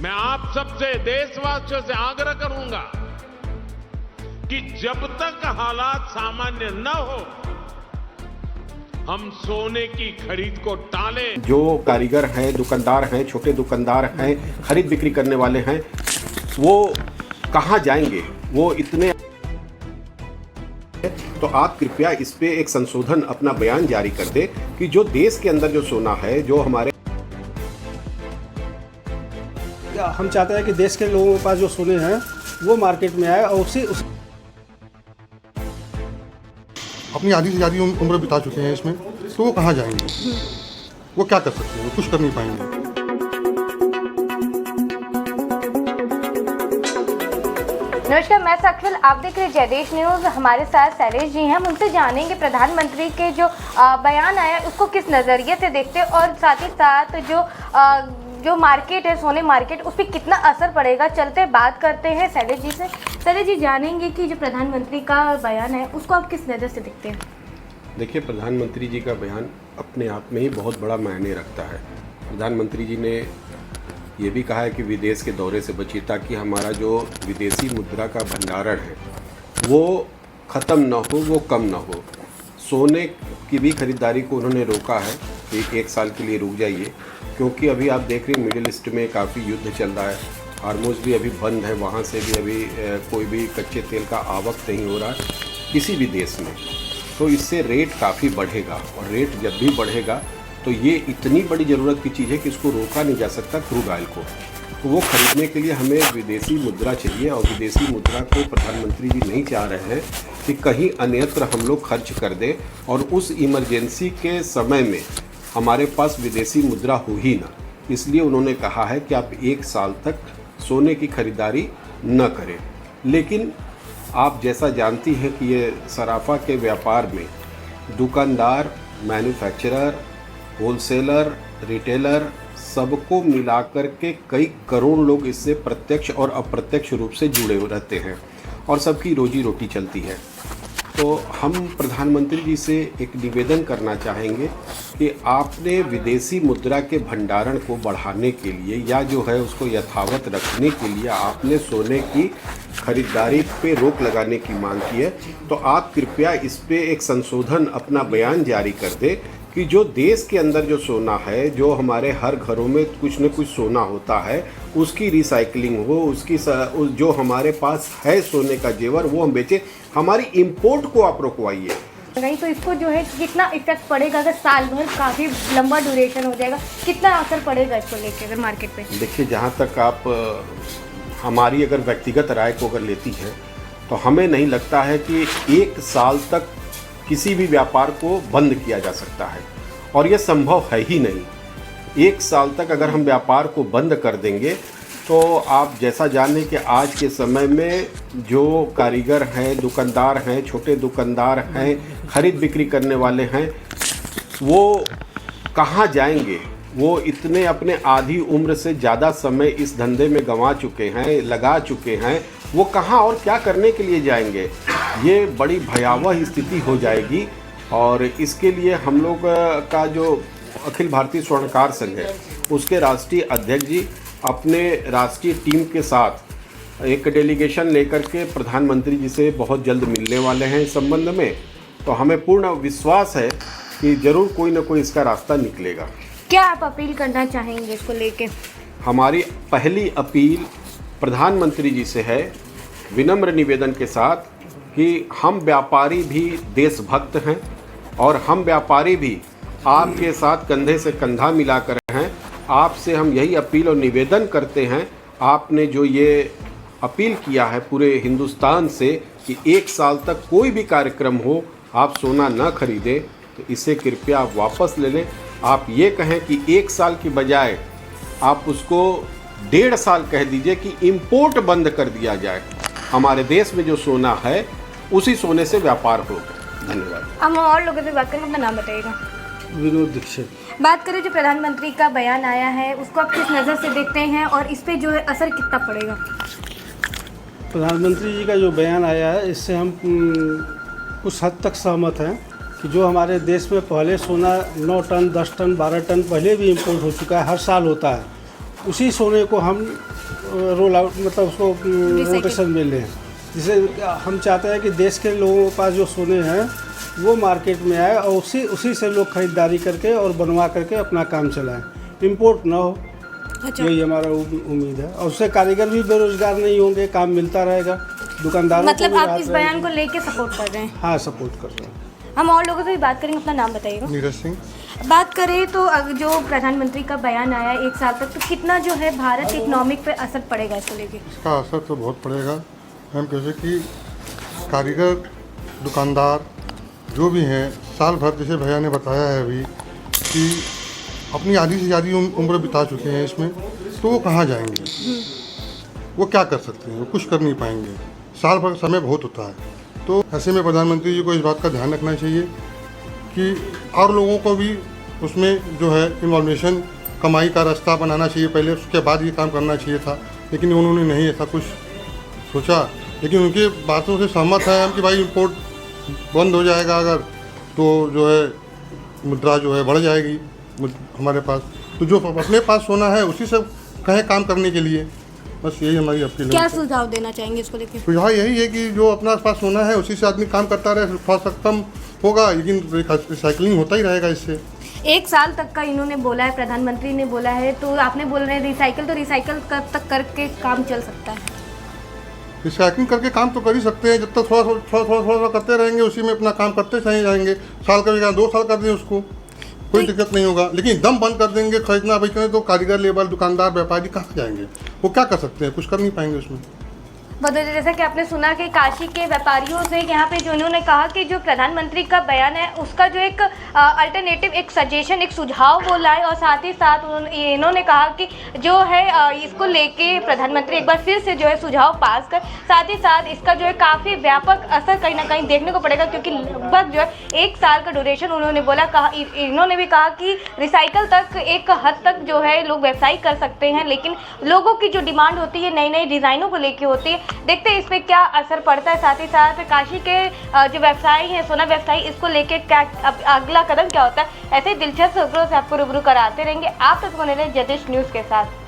मैं आप सबसे देशवासियों से आग्रह करूंगा कि जब तक हालात सामान्य न हो हम सोने की खरीद को टालें। जो कारीगर हैं, दुकानदार हैं, छोटे दुकानदार हैं, खरीद बिक्री करने वाले हैं, वो कहाँ जाएंगे? वो इतने, तो आप कृपया इस पे एक संशोधन अपना बयान जारी कर दे कि जो देश के अंदर जो सोना है, जो हमारे, हम चाहते हैं कि देश के लोगों के पास जो सोने हैं वो मार्केट में आए और अपनी आधी से ज़्यादा उम्र बिता चुके हैं इसमें, तो वो कहाँ जाएंगे? वो क्या कर सकते हैं? वो कुछ कर नहीं पाएंगे। नमस्कार, मैं साक्षी, आप देख रहे हैं जयदेश न्यूज़। हमारे साथ शैलेश जी हैं, हम उनसे जानेंगे प्रधानमंत्री के जो बयान आया उसको किस नज़रिए से देखते हैं और साथ ही साथ जो मार्केट है, सोने मार्केट, उस पर कितना असर पड़ेगा। चलते बात करते हैं शैलेश जी से। शैलेश जी, जानेंगे कि जो प्रधानमंत्री का बयान है उसको आप किस नज़र से देखते हैं? देखिए, प्रधानमंत्री जी का बयान अपने आप में ही बहुत बड़ा मायने रखता है। प्रधानमंत्री जी ने ये भी कहा है कि विदेश के दौरे से बचिए ताकि हमारा जो विदेशी मुद्रा का भंडारण है वो ख़त्म ना हो, वो कम ना हो। सोने की भी खरीदारी को उन्होंने रोका है कि 1 साल के लिए रुक जाइए, क्योंकि अभी आप देख रहे हैं मिडिल ईस्ट में काफ़ी युद्ध चल रहा है। हार्मोज भी अभी बंद है, वहाँ से भी अभी कोई भी कच्चे तेल का आवक नहीं हो रहा किसी भी देश में। तो इससे रेट काफ़ी बढ़ेगा और रेट जब भी बढ़ेगा तो ये इतनी बड़ी ज़रूरत की चीज़ है कि इसको रोका नहीं जा सकता क्रूड ऑयल को। तो वो खरीदने के लिए हमें विदेशी मुद्रा चाहिए और विदेशी मुद्रा को प्रधानमंत्री जी नहीं चाह रहे हैं कि कहीं अन्यत्र हम लोग खर्च कर दें और उस इमरजेंसी के समय में हमारे पास विदेशी मुद्रा हो ही ना। इसलिए उन्होंने कहा है कि आप 1 साल तक सोने की खरीदारी न करें। लेकिन आप जैसा जानती हैं कि ये सराफा के व्यापार में दुकानदार, मैन्युफैक्चरर, होलसेलर, रिटेलर, सबको मिलाकर के कई करोड़ लोग इससे प्रत्यक्ष और अप्रत्यक्ष रूप से जुड़े रहते हैं और सबकी रोजी रोटी चलती है। तो हम प्रधानमंत्री जी से एक निवेदन करना चाहेंगे कि आपने विदेशी मुद्रा के भंडारण को बढ़ाने के लिए या जो है उसको यथावत रखने के लिए आपने सोने की खरीदारी पे रोक लगाने की मांग की है। तो आप कृपया इस पे एक संशोधन अपना बयान जारी कर दे कि जो देश के अंदर जो सोना है, जो हमारे हर घरों में कुछ न कुछ सोना होता है, उसकी रिसाइकलिंग हो, उसकी जो हमारे पास है सोने का जेवर वो हम बेचें। हमारी इंपोर्ट को आप रोकवाइए। नहीं तो इसको जो है कितना इफेक्ट पड़ेगा? अगर साल भर काफ़ी लंबा ड्यूरेशन हो जाएगा, कितना असर पड़ेगा इसको लेकर अगर मार्केट पे? देखिए, जहाँ तक आप हमारी अगर व्यक्तिगत राय को अगर लेती है तो हमें नहीं लगता है कि 1 साल तक किसी भी व्यापार को बंद किया जा सकता है और ये संभव है ही नहीं। 1 साल तक अगर हम व्यापार को बंद कर देंगे तो आप जैसा जानें कि आज के समय में जो कारीगर हैं, दुकानदार हैं, छोटे दुकानदार हैं, खरीद बिक्री करने वाले हैं, वो कहाँ जाएंगे? वो इतने अपने आधी उम्र से ज़्यादा समय इस धंधे में गंवा चुके हैं, लगा चुके हैं, वो कहाँ और क्या करने के लिए जाएंगे? ये बड़ी भयावह स्थिति हो जाएगी और इसके लिए हम लोग का जो अखिल भारतीय स्वर्णकार संघ है उसके राष्ट्रीय अध्यक्ष जी अपने राष्ट्रीय टीम के साथ एक डेलीगेशन लेकर के प्रधानमंत्री जी से बहुत जल्द मिलने वाले हैं इस संबंध में। तो हमें पूर्ण विश्वास है कि ज़रूर कोई ना कोई इसका रास्ता निकलेगा। क्या आप अपील करना चाहेंगे इसको लेके? हमारी पहली अपील प्रधानमंत्री जी से है, विनम्र निवेदन के साथ, कि हम व्यापारी भी देशभक्त हैं और हम व्यापारी भी आपके साथ कंधे से कंधा मिलाकर हैं। आपसे हम यही अपील और निवेदन करते हैं, आपने जो ये अपील किया है पूरे हिंदुस्तान से कि 1 साल तक कोई भी कार्यक्रम हो आप सोना न खरीदें, तो इसे कृपया आप वापस ले लें। आप ये कहें कि 1 साल की बजाय आप उसको 1.5 साल कह दीजिए कि इंपोर्ट बंद कर दिया जाए। हमारे देश में जो सोना है उसी सोने से व्यापार होगा। धन्यवाद। हम और लोगों से बात करें, अपना नाम बताइएगा। विनोद दीक्षित। बात करें जो प्रधानमंत्री का बयान आया है उसको आप किस नज़र से देखते हैं और इस पे जो है असर कितना पड़ेगा? प्रधानमंत्री जी का जो बयान आया है इससे हम कुछ हद तक सहमत हैं कि जो हमारे देश में पहले सोना 9 टन, 10 टन, 12 टन पहले भी इंपोर्ट हो चुका है, हर साल होता है, उसी सोने को हम रोल आउट मतलब उसको रोटेशन में लें। जिसे हम चाहते हैं कि देश के लोगों के पास जो सोने हैं वो मार्केट में आए और उसी से लोग खरीदारी करके और बनवा करके अपना काम चलाएं, इंपोर्ट ना हो। अच्छा। यही हमारा उम्मीद है। और उससे कारीगर भी बेरोजगार नहीं होंगे, काम मिलता रहेगा, दुकानदारों को मतलब भी आप राहत इस रहेगी। बयान को लेके सपोर्ट कर रहे हैं? हाँ, सपोर्ट कर रहे हैं। हम और लोगों से भी बात करेंगे, अपना नाम बताइएगा। नीरज सिंह। बात करें तो जो प्रधानमंत्री का बयान आया 1 साल तक, तो कितना जो है भारत इकोनॉमिक पे असर पड़ेगा इसको लेके? इसका असर तो बहुत पड़ेगा। हम जैसे कि कारीगर, दुकानदार जो भी हैं, साल भर जैसे भैया ने बताया है अभी कि अपनी आधी से ज़्यादा उम्र बिता चुके हैं इसमें, तो वो कहाँ जाएंगे? वो क्या कर सकते हैं? वो कुछ कर नहीं पाएंगे। साल भर समय बहुत होता है। तो ऐसे में प्रधानमंत्री जी को इस बात का ध्यान रखना चाहिए कि और लोगों को भी उसमें जो है इन्वॉल्वेशन, कमाई का रास्ता बनाना चाहिए पहले, उसके बाद ये काम करना चाहिए था। लेकिन उन्होंने नहीं ऐसा कुछ सोचा। लेकिन उनकी बातों से सहमत हैं हम कि भाई इंपोर्ट बंद हो जाएगा अगर, तो जो है मुद्रा जो है बढ़ जाएगी हमारे पास। तो जो अपने पास सोना है उसी से कहें काम करने के लिए, बस यही हमारी अपील है। क्या सुझाव देना चाहेंगे इसको लेके? सुझाव यही है कि जो अपना पास सोना है उसी से आदमी काम करता रहे, थोड़ा सा कम होगा लेकिन रिसाइकलिंग होता ही रहेगा इससे। 1 साल तक का इन्होंने बोला है, प्रधानमंत्री ने बोला है, तो आपने बोल रहे हैं रिसाइकल कब तक करके काम चल सकता है? रिसाइकलिंग करके काम तो कर ही सकते हैं, जब तक थोड़ा करते रहेंगे उसी में अपना काम करते चले जाएंगे। साल का जगह 2 साल कर दें उसको, कोई दिक्कत नहीं होगा। लेकिन एकदम बंद कर देंगे खरीदना बेचना, तो कारीगर, लेबर, दुकानदार, व्यापारी कहाँ जाएंगे? वो क्या कर सकते हैं? कुछ कर नहीं पाएंगे उसमें। बदौर जैसा कि आपने सुना कि काशी के व्यापारियों से यहाँ पे जो इन्होंने कहा कि जो प्रधानमंत्री का बयान है उसका जो एक अल्टरनेटिव, एक सजेशन, एक सुझाव वो लाए, और साथ ही साथ इन्होंने कहा कि जो है इसको लेके प्रधानमंत्री एक बार फिर से जो है सुझाव पास कर, साथ ही साथ इसका जो है काफ़ी व्यापक असर कहीं ना कहीं देखने को पड़ेगा, क्योंकि लगभग जो है 1 साल का ड्यूरेशन उन्होंने बोला। इन्होंने भी कहा कि रिसाइकल तक एक हद तक जो है लोग व्यवसाय कर सकते हैं, लेकिन लोगों की जो डिमांड होती है नई नई डिज़ाइनों को लेके होती है। देखते हैं इस पर क्या असर पड़ता है। साथ ही साथ काशी के जो व्यवसायी हैं, सोना व्यवसायी, इसको लेके क्या अगला कदम क्या होता है, ऐसे ही दिलचस्प खबरों से आपको रूबरू कराते रहेंगे। आप तक होने जदिश न्यूज़ के साथ।